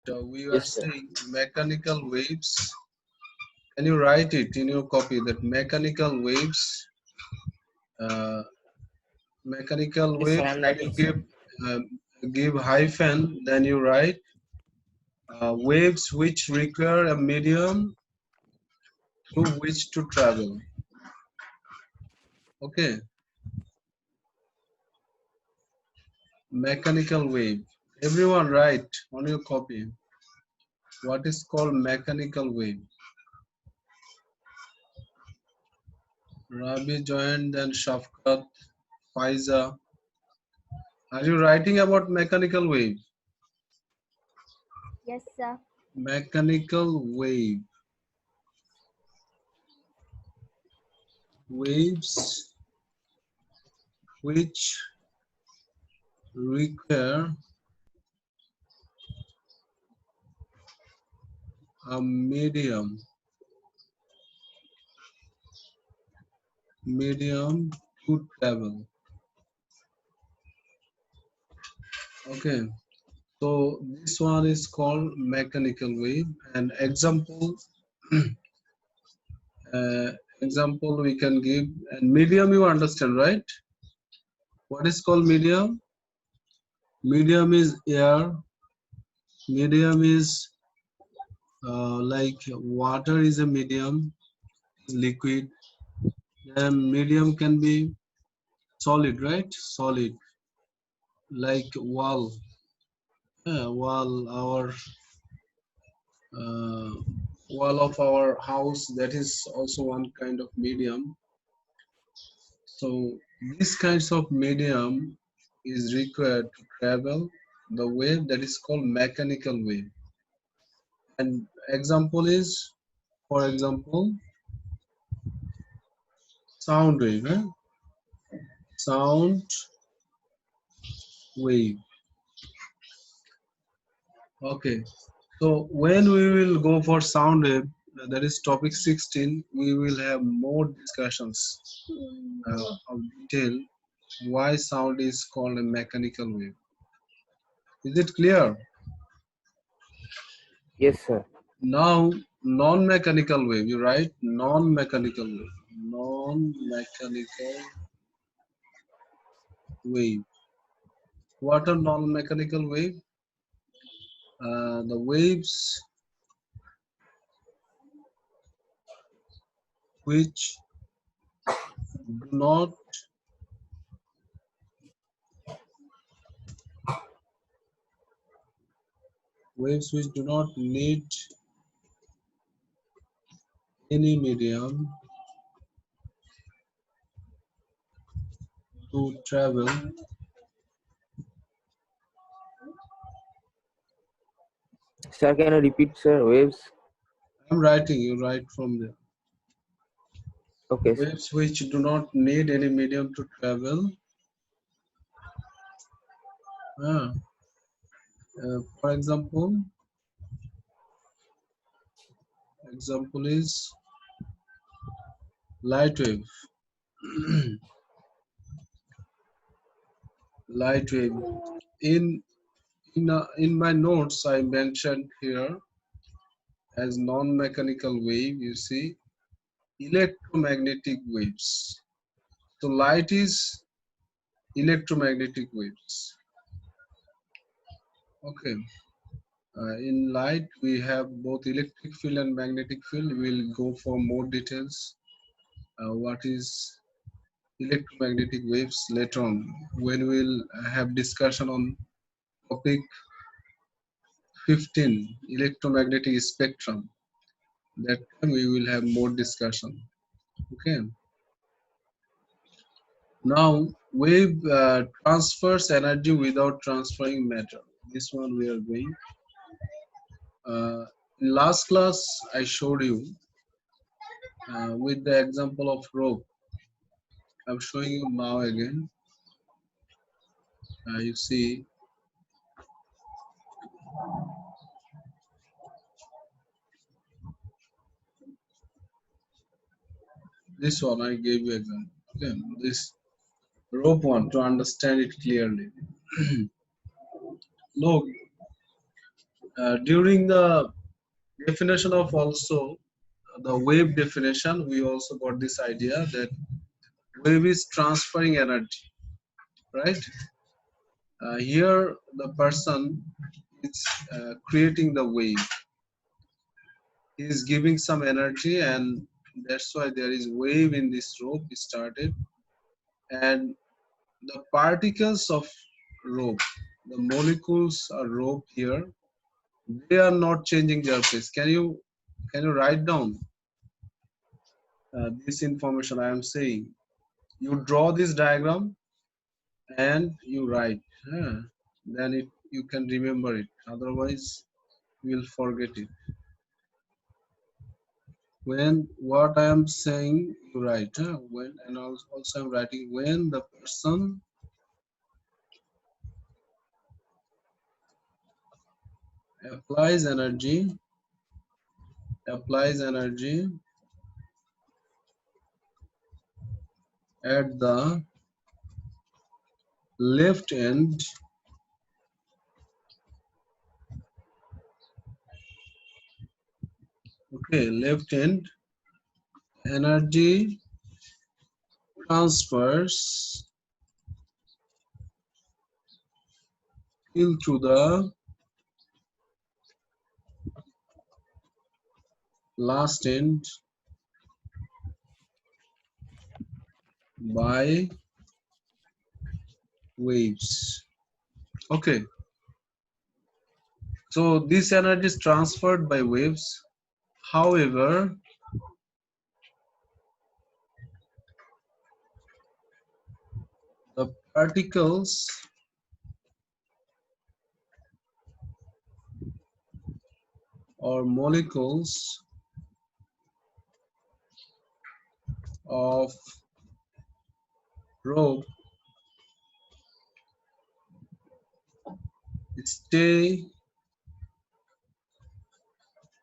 We are Yes, sir. saying mechanical waves. Can you write it in your copy that uh, mechanical Yes, sir. waves, I'm when writing, you sir. give hyphen, then you write waves which require a medium through which to travel. Okay, mechanical wave. Everyone write on your copy what is called mechanical wave. Rabi joined, then Shafkat, Faiza. Are you writing about mechanical wave? Yes, sir. Mechanical wave. Waves which require a medium to travel. Okay, so this one is called mechanical wave. And example, uh, example we can give. And medium, you understand, right? What is called medium? Medium is air. Medium is like water is a medium, is liquid. Then medium can be solid, right? Solid, like wall. Yeah, uh, wall of our house. That is also one kind of medium. So these kinds of medium is required to travel the wave that is called mechanical wave. And example is, for example, sound wave. Sound wave. Okay. So when we will go for sound wave, that is topic 16, we will have more discussions of detail why sound is called a mechanical wave. Is it clear? Yes, sir. Now, non-mechanical wave, you write non-mechanical wave. Non-mechanical wave. What are non-mechanical wave? The waves which do not need any medium to travel. Sir, can you repeat, sir? Waves. I'm writing, you write from there. Okay, sir. Waves which do not need any medium to travel. Ah, for example is light wave. Light wave. In in my notes, I mentioned here as non-mechanical wave. You see, electromagnetic waves. So light is electromagnetic waves. Okay. In light, we have both electric field and magnetic field. We'll go for more details. What is electromagnetic waves later on when we'll have discussion on topic 15, electromagnetic spectrum. That time we will have more discussion. Okay. Now, wave transfers energy without transferring matter. This one we are doing. In last class, I showed you with the example of rope. I'm showing you now again. You see, this one I gave you example. Okay, this rope one to understand it clearly. Look, During the definition of also the wave definition, we also got this idea that wave is transferring energy, right? Here, the person is creating the wave. He is giving some energy, and that's why there is wave in this rope started. And the particles of rope, the molecules are rope here, they are not changing their place. Can you write down this information I am saying? You draw this diagram and you write. Then you can remember it. Otherwise, you will forget it. When what I am saying, you write. When and also I'm writing when the person applies energy, applies energy at the left end, okay, left end energy transfers into the last end by waves. Okay, so this energy is transferred by waves. However, the particles or molecules of rope stay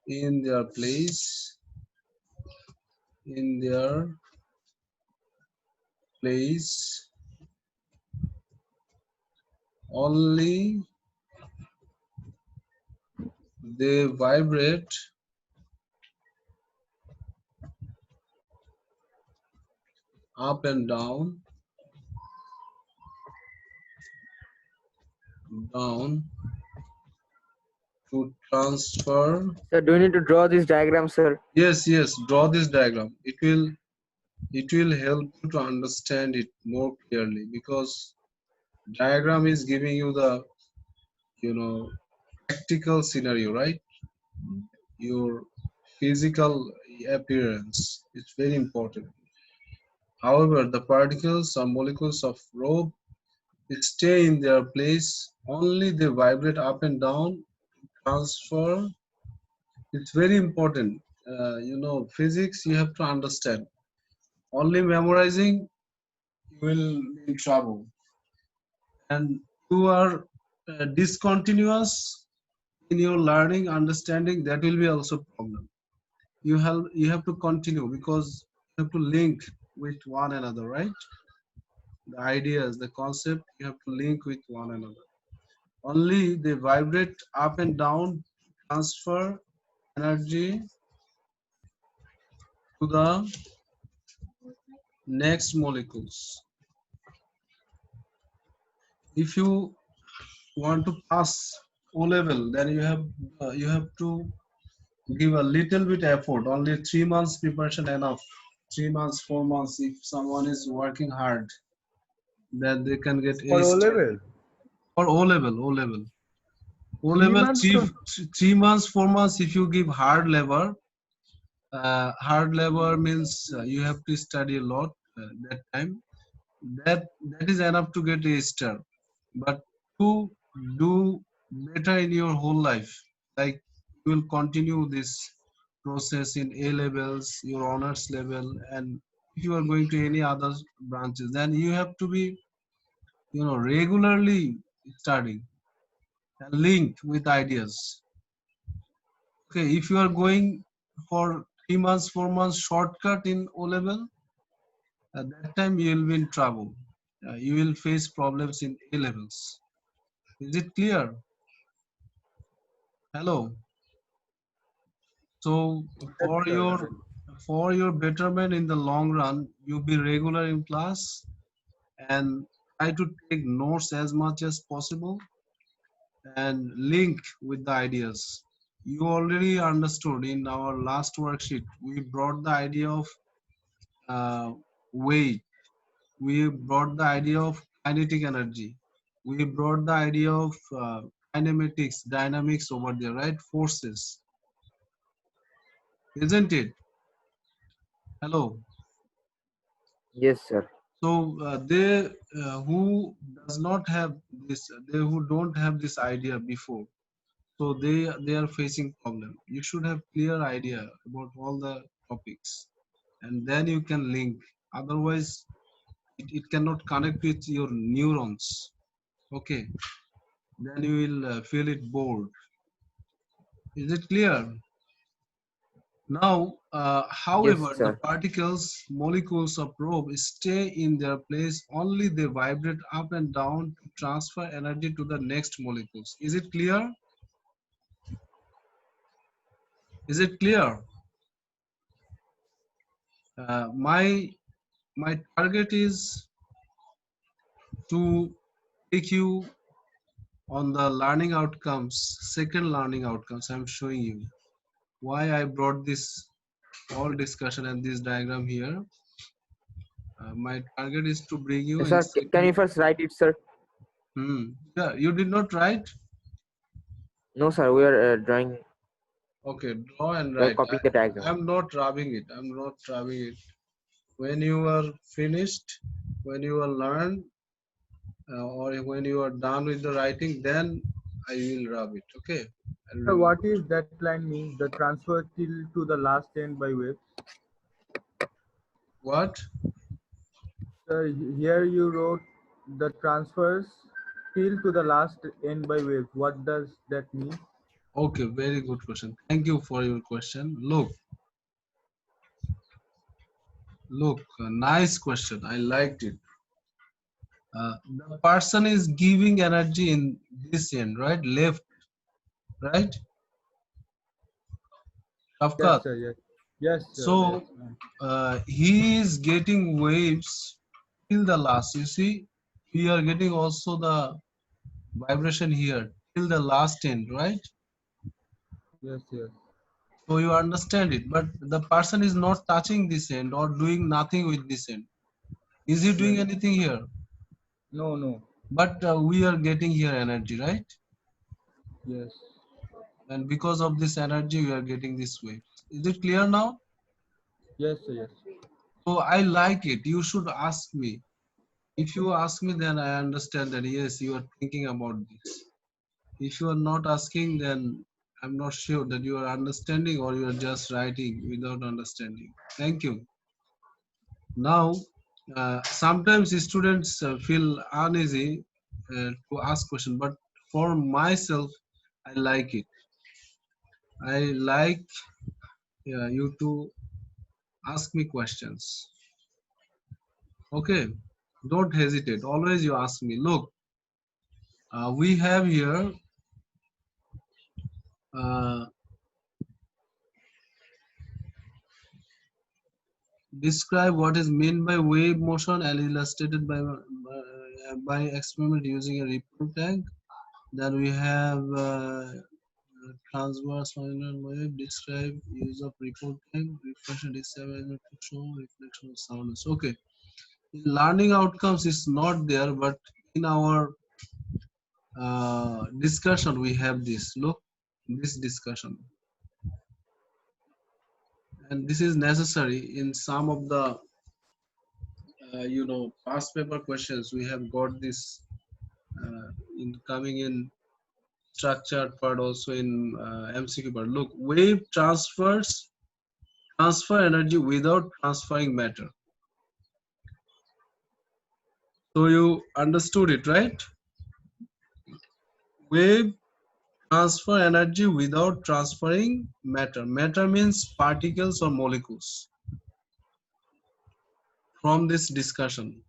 in their place, in their place only they vibrate up and down to transfer. Sir, do you need to draw this diagram, sir? Yes, draw this diagram. It will help you to understand it more clearly, because diagram is giving you the you know practical scenario, right? Your physical appearance is very important. However, the particles or molecules of rope stay in their place, only they vibrate up and down, transfer. It's very important. Physics you have to understand. Only memorizing, you will be in trouble. And you are discontinuous in your learning, understanding, that will be also problem. You have to continue, because you have to link with one another, right? The ideas, the concept, you have to link with one another. Only they vibrate up and down, transfer energy to the next molecules. If you want to pass O level, then you have to give a little bit effort. Only 3 months preparation enough. 3 months, 4 months. If someone is working hard, then they can get For A O star. level, Or O level, O level. O 3 level, months three, to 3 months, 4 months. If you give hard labor means you have to study a lot that time. That is enough to get a star. But to do better in your whole life, like you will continue this process in A levels, your honors level, and if you are going to any other branches, then you have to be regularly studying and linked with ideas. Okay, if you are going for 3 months, 4 months shortcut in O level, at that time you will be in trouble. You will face problems in A levels. Is it clear? Hello. So Yes, sir. Yes. for your betterment in the long run, you be regular in class and try to take notes as much as possible and link with the ideas. You already understood in our last worksheet, we brought the idea of uh, weight, we brought the idea of kinetic energy, we brought the idea of kinematics, dynamics over there, right? Forces, isn't it? Hello. Yes, sir. So they who does not have this, they who don't have this idea before, so they are facing problem. You should have clear idea about all the topics, and then you can link. Otherwise, it cannot connect with your neurons. Okay, then you will feel it bored. Is it clear? Now, Yes, however, the sir. particles, molecules of probe stay in their place, only they vibrate up and down to transfer energy to the next molecules. Is it clear? Is it clear? My target is to take you on the learning outcomes, second learning outcomes. I'm showing you why I brought this all discussion and this diagram here. My target is to bring you in Sir, can you second. first write it, sir? Yeah, you did not write. No, sir. We are drawing. Okay, draw and We are write. copying the diagram. I'm not rubbing it. I'm not rubbing it. When you are finished, when you are learned, or when you are done with the writing, then I will rub it. Okay, I'll So remove what it. is that line mean? The transfer till to the last end by waves. What? Sir, here you wrote the transfers till to the last end by waves. What does that mean? Okay, very good question. Thank you for your question. Look, nice question. I liked it. The person is giving energy in this end, right? Left, right? Yes, Shafkat. sir. Yes. Yes, sir. Yes. So he is getting waves till the last. You see, we are getting also the vibration here till the last end, right? Yes. Yes. So you understand it, but the person is not touching this end or doing nothing with this end. Is he Yes. doing anything here? No. No. But we are getting here energy, right? Yes. And because of this energy, we are getting this waves. Is it clear now? Yes, sir. Yes. So I like it. You should ask me. If you ask me, then I understand that yes, you are thinking about this. If you are not asking, then I'm not sure that you are understanding or you are just writing without understanding. Thank you. Now, sometimes students feel uneasy to ask question, but for myself, I like it. I like you to ask me questions. Okay, don't hesitate. Always you ask me. Look, we have here. Uh, Describe what is meant by wave motion and illustrated by experiment using a ripple tank. Then we have transverse final wave. Describe use of ripple tank. Reflection disable to show reflection of soundness. Okay. In learning outcomes is not there, but in our discussion we have this. Look, this discussion, and this is necessary in some of the past paper questions. We have got this in coming in structured part, also in MCQ part. Look, wave transfer energy without transferring matter. So you understood it, right? Wave transfer energy without transferring matter. Matter means particles or molecules. From this discussion,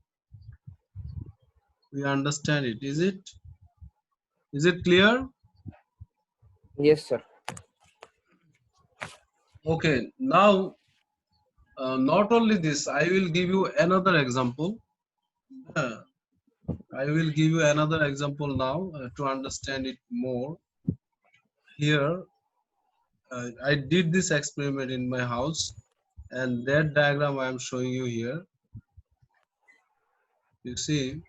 we understand it. Is it clear? Yes, sir. Okay, now not only this, I will give you another example. Uh, I will give you another example now to understand it more. Here, I did this experiment in my house, and that diagram I am showing you here. You see,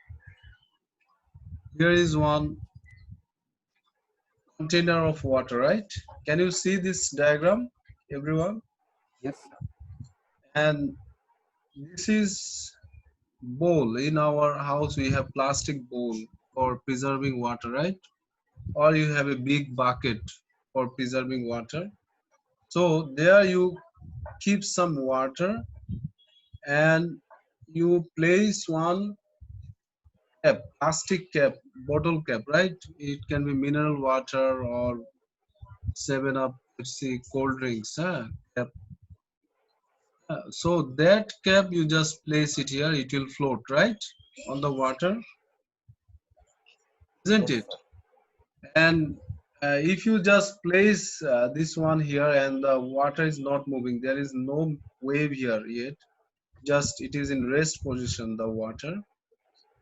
here is one container of water, right? Can you see this diagram, everyone? Yes, sir. And this is bowl. In our house we have plastic bowl for preserving water, right? Or you have a big bucket for preserving water. So there you keep some water and you place one cap, plastic cap, bottle cap, right? It can be mineral water or 7 Up, Pepsi, cold drinks, cap. So that cap you just place it here, it will float, right? On the water, isn't Yes, it? sir. And if you just place this one here and the water is not moving, there is no wave here yet, just it is in rest position, the water.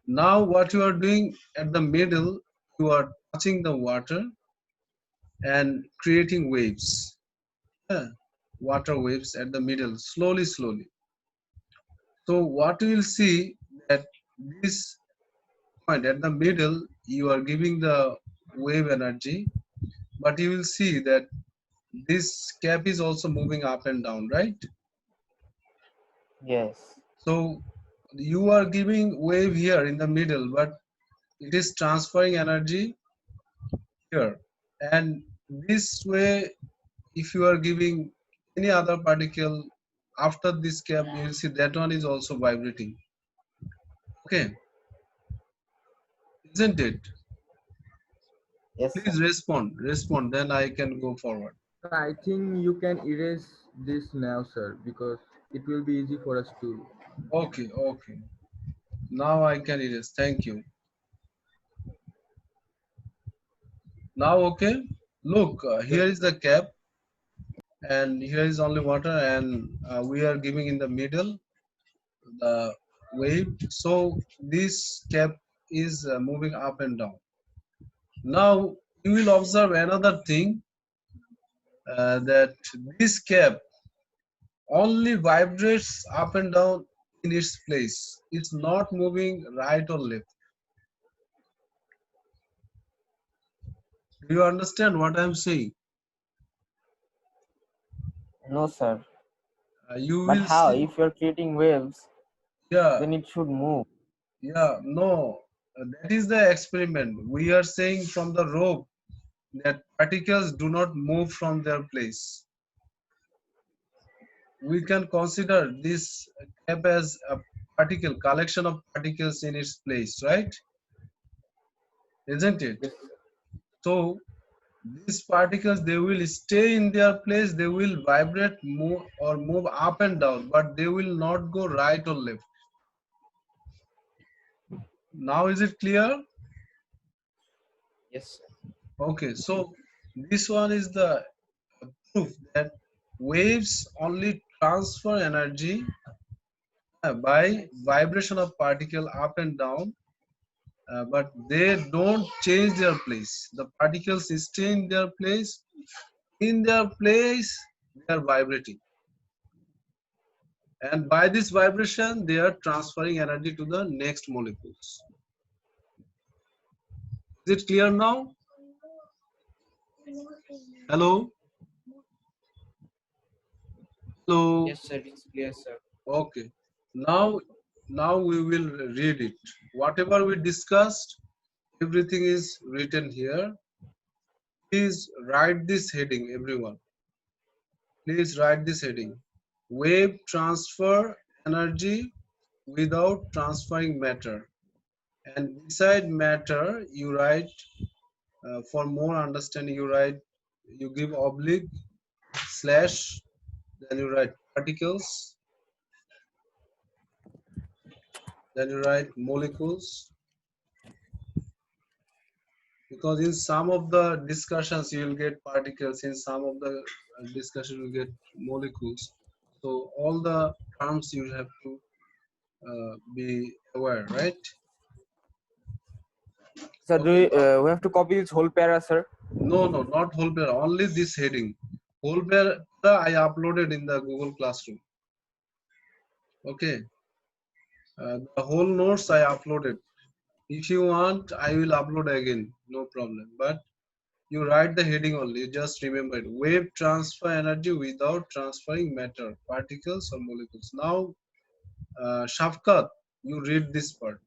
Now what you are doing at the middle, you are touching the water and creating waves, yeah, water waves at the middle, slowly, slowly. So what you will see that this point at the middle, you are giving the wave energy, but you will see that this cap is also moving up and down, right? Yes. So you are giving wave here in the middle, but it is transferring energy here. And this way, if you are giving any other particle after this cap, you will see that one is also vibrating. Okay, isn't it? Yes, sir. Please respond, then I can go forward. So I think you can erase this now, sir, because it will be easy for us to. Okay, okay. Now I can erase. Thank you. Now, okay. Look, Yes, here is the cap, and here is only water, and we are giving in the middle the wave. So this cap is moving up and down. Now you will observe another thing, that this cap only vibrates up and down in its place. It's not moving right or left. Do you understand what I'm saying? No, sir. You But will how? see. If you're creating waves, Yeah, then it should move. yeah, no. That is the experiment. We are saying from the rope that particles do not move from their place. We can consider this cap as a particle, collection of particles in its place, right? Isn't it? Yes, sir. So these particles, they will stay in their place, they will vibrate, move or move up and down, but they will not go right or left. Now is it clear? Yes, sir. Okay, so this one is the proof that waves only transfer energy by vibration of particle up and down, but they don't change their place. The particles stay in their place. In their place, they are vibrating. And by this vibration, they are transferring energy to the next molecules. Is it clear now? Hello? Hello? Yes, sir. It's clear, sir. Okay. Now, now we will read it. Whatever we discussed, everything is written here. Please write this heading, everyone. Please write this heading. Wave transfer energy without transferring matter. And beside matter, you write, for more understanding, you write, you give oblique slash, then you write particles, then you write molecules, because in some of the discussions you will get particles, in some of the discussion you will get molecules. So all the terms you have to be aware, right? Sir, Okay, now we have to copy this whole para, sir? no, not whole pair, only this heading. Whole pair I uploaded in the Google Classroom. Okay, the whole notes I uploaded. If you want, I will upload again, no problem. But you write the heading only. You just remember it. Wave transfer energy without transferring matter, particles or molecules. Now, Shafkat, you read this part.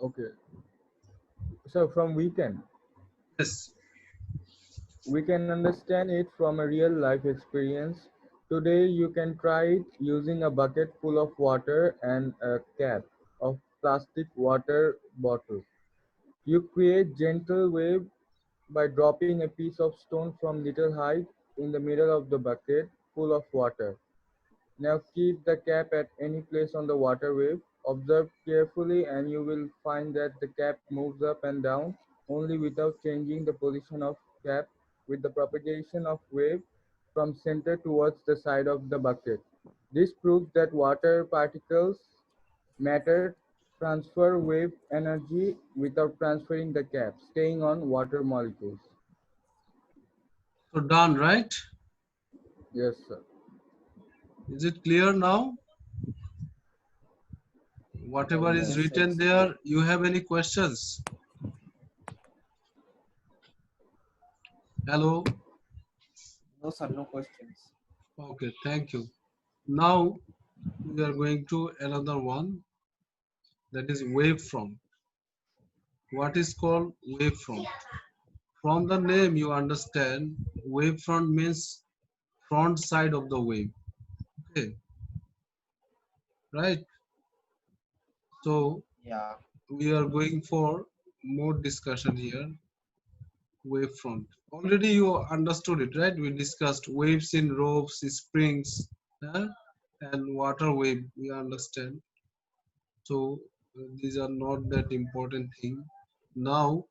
Okay. So from weekend, Yes. we can understand it from a real life experience. Today you can try it using a bucket full of water and a cap of plastic water bottle. You create gentle wave by dropping a piece of stone from little height in the middle of the bucket full of water. Now keep the cap at any place on the water wave. Observe carefully and you will find that the cap moves up and down only without changing the position of cap with the propagation of wave from center towards the side of the bucket. This proves that water particles matter transfer wave energy without transferring the cap, staying on water molecules. So done, right? Yes, sir. Is it clear now? Whatever is Yes, sir. written It's clear. there, you have any questions? Hello? No, sir, no questions. Okay, thank you. Now we are going to another one, that is wavefront. What is called wavefront? From the name you understand, wavefront means front side of the wave. Okay, right? So Yeah. we are going for more discussion here. Wavefront. Already you understood it, right? We discussed waves in ropes, springs, and water wave. We understand. So these are not that important thing. Now,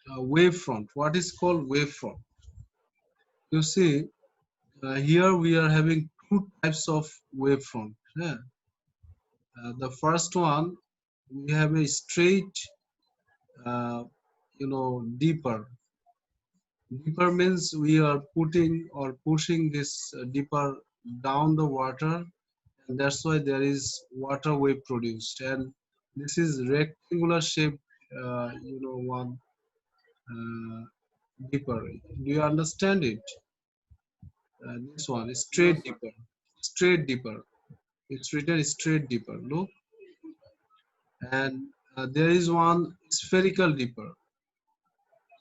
wavefront. What is called wavefront? You see, here we are having two types of wavefront. Yeah. The first one, we have a straight, uh, deeper. Deeper means we are putting or pushing this deeper down the water, and that's why there is water wave produced. And this is rectangular shape, one uh, deeper. Do you understand it? This one is No, straight sir. deeper. Straight deeper. It's written straight deeper. Look, and there is one spherical deeper.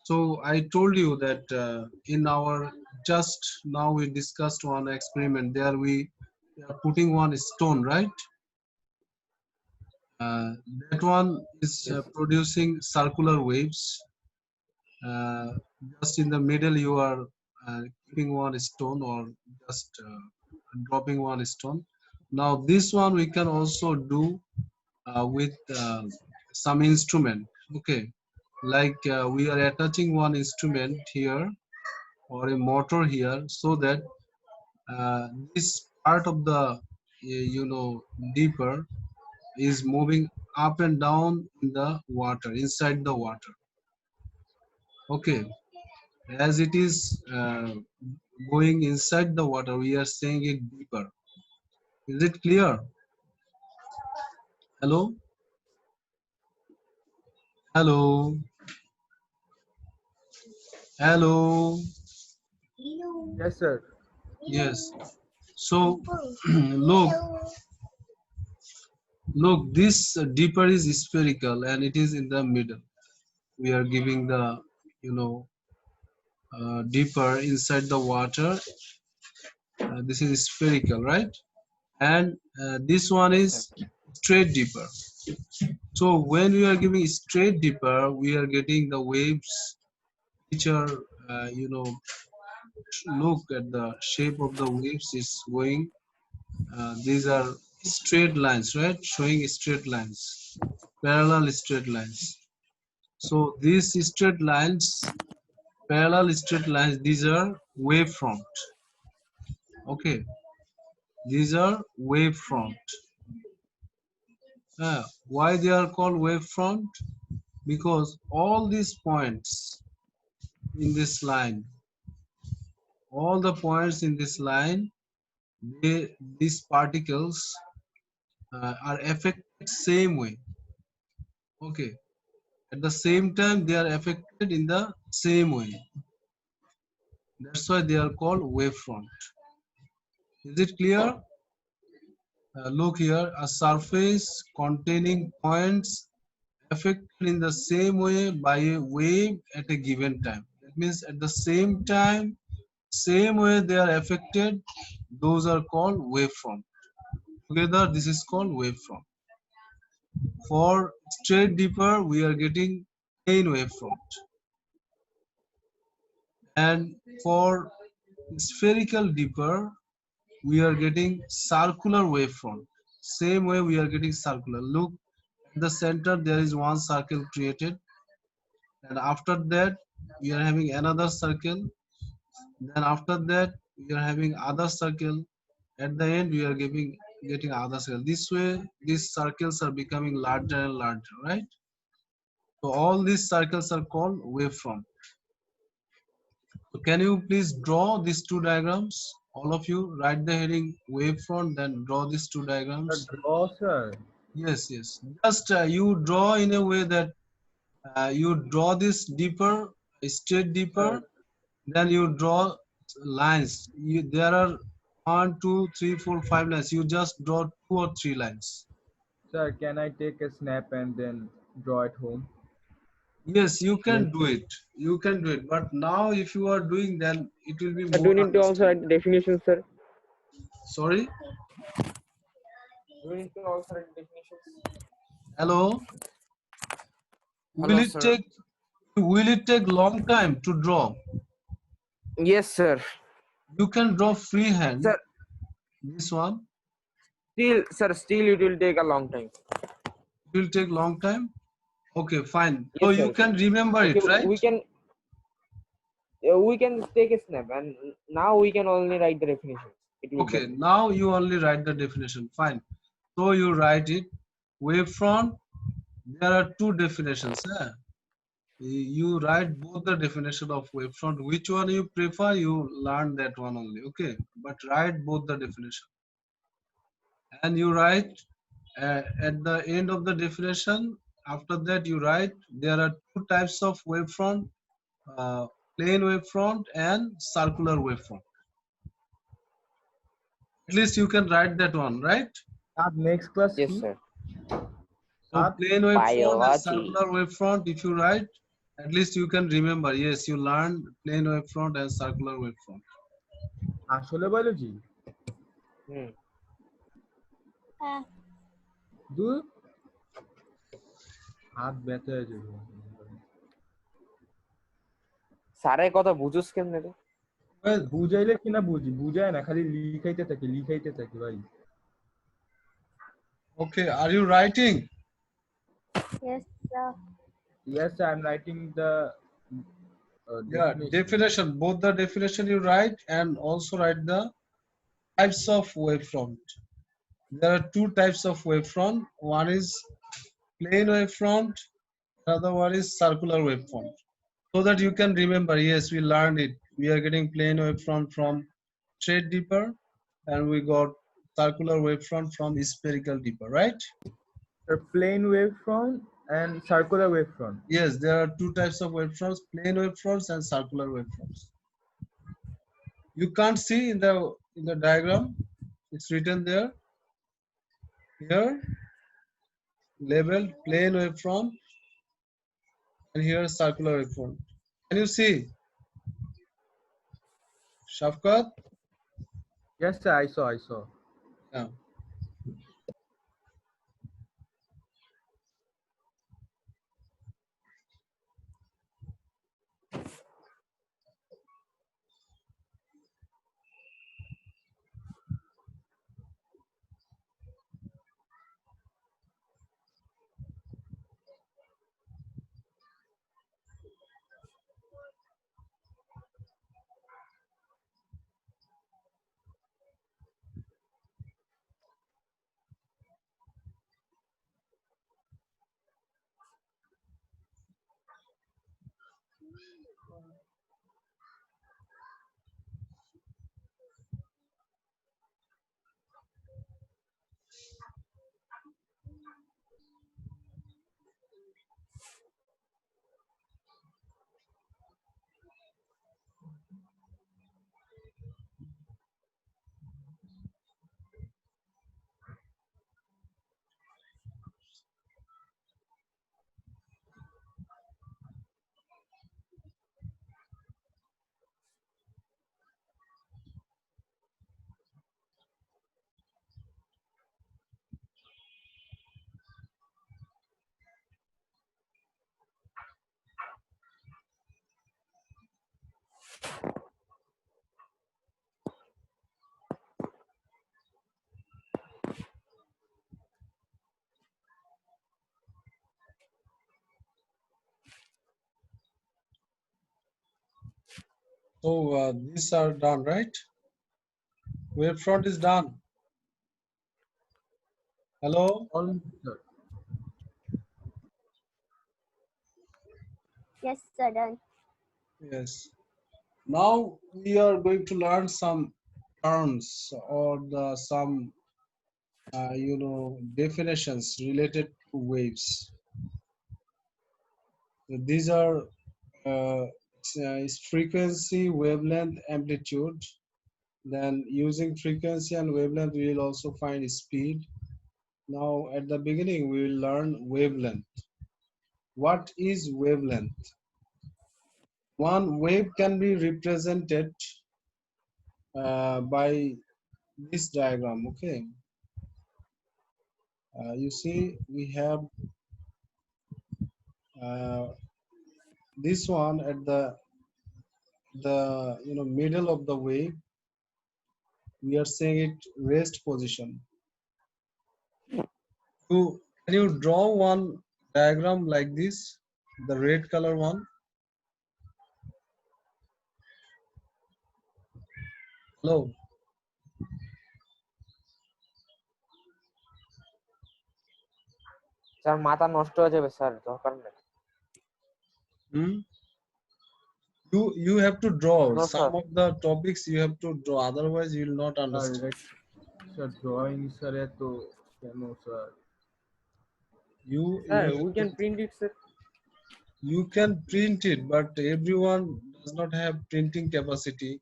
So I told you that in our just now we discussed one experiment. There we are putting one stone, right? Uh, that one is Yes, sir. producing circular waves. Uh, just in the middle, you are keeping one stone or just dropping one stone. Now this one we can also do with some instrument. Okay, like we are attaching one instrument here or a motor here, so that this part of the deeper is moving up and down in the water, inside the water. Okay, as it is going inside the water, we are saying it deeper. Is it clear? Hello? Hello? Hello? Yes, sir. Yes. So look, this deeper is spherical and it is in the middle. We are giving the, you know, deeper inside the water. This is spherical, right? And this one Yes, sir. is straight deeper. So when we are giving straight deeper, we are getting the waves which are, look at the shape of the waves is going. These are straight lines, right? Showing straight lines, parallel straight lines. So these straight lines, parallel straight lines, these are wavefront. Okay, these are wavefront. Why they are called wavefront? Because all these points in this line, all the points in this line, these particles are affected same way. Okay, at the same time they are affected in the same way. That's why they are called wavefront. Is it clear? Look here, a surface containing points affected in the same way by a wave at a given time. That means at the same time, same way they are affected, those are called wavefront. Together, this is called wavefront. For straight deeper, we are getting plane wavefront. And for spherical deeper, we are getting circular wavefront. Same way we are getting circular. Look, at the center there is one circle created, and after that we are having another circle. Then after that we are having other circle. At the end we are getting other circle. This way these circles are becoming larger and larger, right? So all these circles are called wavefront. So can you please draw these two diagrams? All of you write the heading wavefront, then draw these two diagrams. Draw, sir. Yes, yes. Just you draw in a way that you draw this deeper, straight Sir, deeper, then you draw lines. There are 1, 2, 3, 4, 5 lines. You just draw 2 or 3 lines. sir, can I take a snap and then draw at home? Yes, you Yes. can do it. You can do it. But now, if you are doing, then it will be Do you more need to also understandable. write the definitions, sir? Sorry. Do you need to also write definitions? Hello. Will Hello, it sir. take? Will it take long time to draw? Yes, sir. You can draw freehand. Sir, This one. still it will take a long time. It will take long time. Okay, fine. So Yes, you sir. can remember Okay, it, right? we can take a snap, and now we can only write the definitions. It will be Okay, better. now you only write the definition. Fine. So you write it. Wavefront, there are two definitions. You write both the definition of wavefront. Which one you prefer, you learn that one only. Okay, but write both the definition. And you write at the end of the definition, after that you write there are two types of wavefront, uh, plane wavefront and circular wavefront. At least you can write that one, right? Next class Yes, key. sir. So plane wavefront and Biology. circular wavefront, if you write, at least you can remember. Yes, you learned plane wavefront and circular wavefront. আসলে biology. Hmm. Do হাত ব্যথা হয়ে যাবে। স্যারের কথা বুঝোস কেমনে রে? Well, বুঝাইলে কি না বুঝি, বুঝায় না, খালি লিখাইতে থাকি ভাই। okay, are you writing? Yes, sir. Yes, I'm writing the Yeah, definition. definition. Both the definition you write and also write the types of wavefront. There are two types of wavefront. One is plane wavefront, another one is circular wavefront. So that you can remember, yes, we learned it. We are getting plane wavefront from straight deeper, and we got circular wavefront from spherical deeper, right? A plane wavefront and circular wavefront. Yes, there are two types of wavefronts, plane wavefronts and circular wavefronts. You can't see in the diagram, it's written there. Here, labeled plane wavefront, and here circular wavefront. Can you see? Shafkat? Yes, sir, I saw. Yeah. So these are done, right? Wavefront is done. Hello? Almost, sir. Yes, sir, done. Yes. Now we are going to learn some terms or some definitions related to waves. So these are is frequency, wavelength, amplitude. Then using frequency and wavelength, we will also find speed. Now at the beginning, we will learn wavelength. What is wavelength? One wave can be represented by this diagram. Okay, you see we have uh, this one at the middle of the wave. We are saying it rest position. Can you draw one diagram like this, the red color one? Hello. Sir মাথা নষ্ট হয়ে যাবে sir, দরকার নেই। Hmm? You have to draw No, some sir. of the topics. You have to draw, otherwise you will not understand. Sir, drawing sir to demo sir. You Sir, have we to, can print it, sir. you can print it, but everyone does not have printing capacity,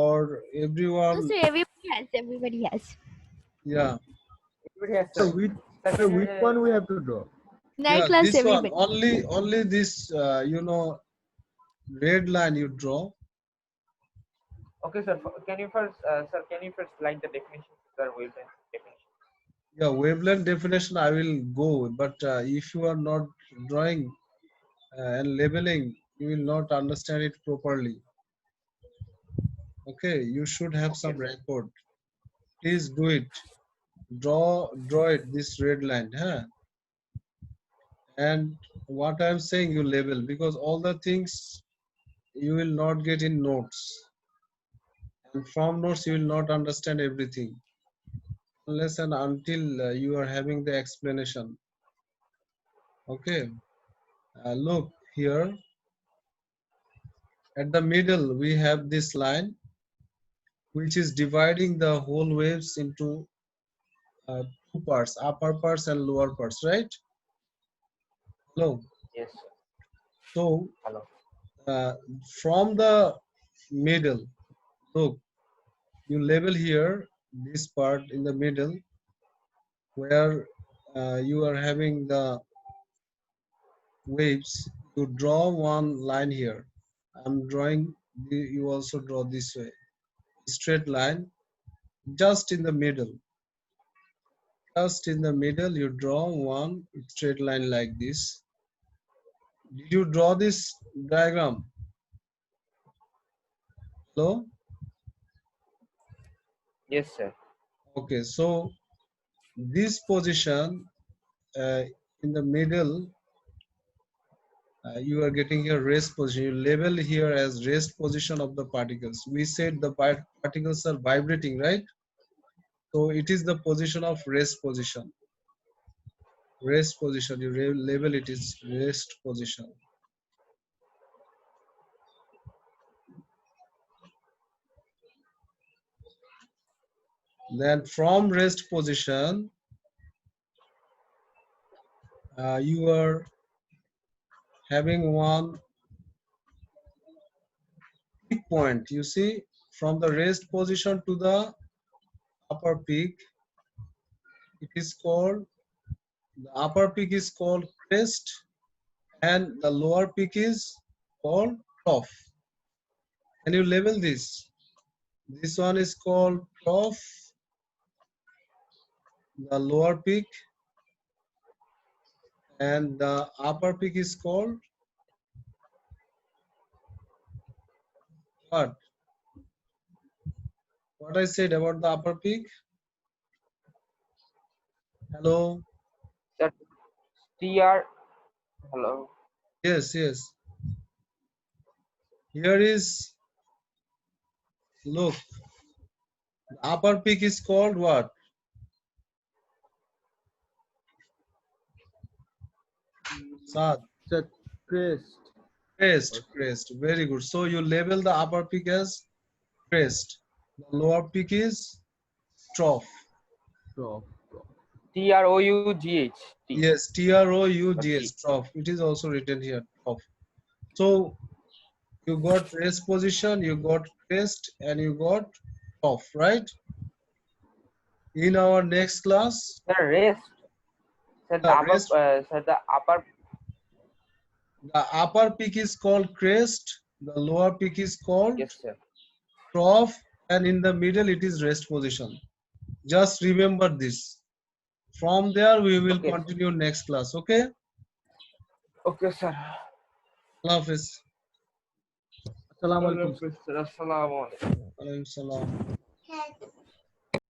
or No, everyone. sir, everybody has. Everybody has. Yeah. Everybody has, So sir. sir, which one we have to draw? In our Yeah, class, this one everybody. only this red line you draw. Okay, sir. Can you first, like the definition, sir? Wavelength definition. Yeah, wavelength definition I will go, but if you are not drawing and labeling, you will not understand it properly. Okay, you should have Okay, some sir. record. Please do it. Draw it, this red line, huh? And what I'm saying, you label, because all the things you will not get in notes, and from notes you will not understand everything unless and until you are having the explanation. Okay, look here at the middle we have this line which is dividing the whole waves into two parts, upper parts and lower parts, right? Hello. Yes, sir. So Hello. uh, from the middle, look, you label here this part in the middle where you are having the waves. You draw one line here. I'm drawing, you also draw this way, straight line, just in the middle. Just in the middle you draw one straight line like this. Did you draw this diagram? Hello? Yes, sir. Okay, so this position in the middle, you are getting here rest position. You label here as rest position of the particles. We said the particles are vibrating, right? So it is the position of rest position. Rest position, you label it is rest position. Then from rest position, you are having one peak point. You see, from the rest position to the upper peak, it is called, the upper peak is called crest and the lower peak is called trough. Can you label this? This one is called trough, the lower peak, and the upper peak is called what? What I said about the upper peak? Hello? That TR. Hello. Yes, yes. Here is, look, the upper peak is called what? Sad. It's a crest. Crest, crest. Very good. So you label the upper peak as crest. The lower peak is trough. Trough. Trough. TROUGH. T. Yes, Or TROUGH, T. trough. It is also written here, trough. So you got rest position, you got crest, and you got trough, right? In our next class, Sir, rest. Sir, the the rest, the upper peak is called crest, the lower peak is called Yes, sir. trough, and in the middle it is rest position. Just remember this. From there we will Okay, sir. continue next class. Okay? Okay, sir. Allah Hafiz. Assalamu alaikum. Assalamu alaikum. Alaykum salam.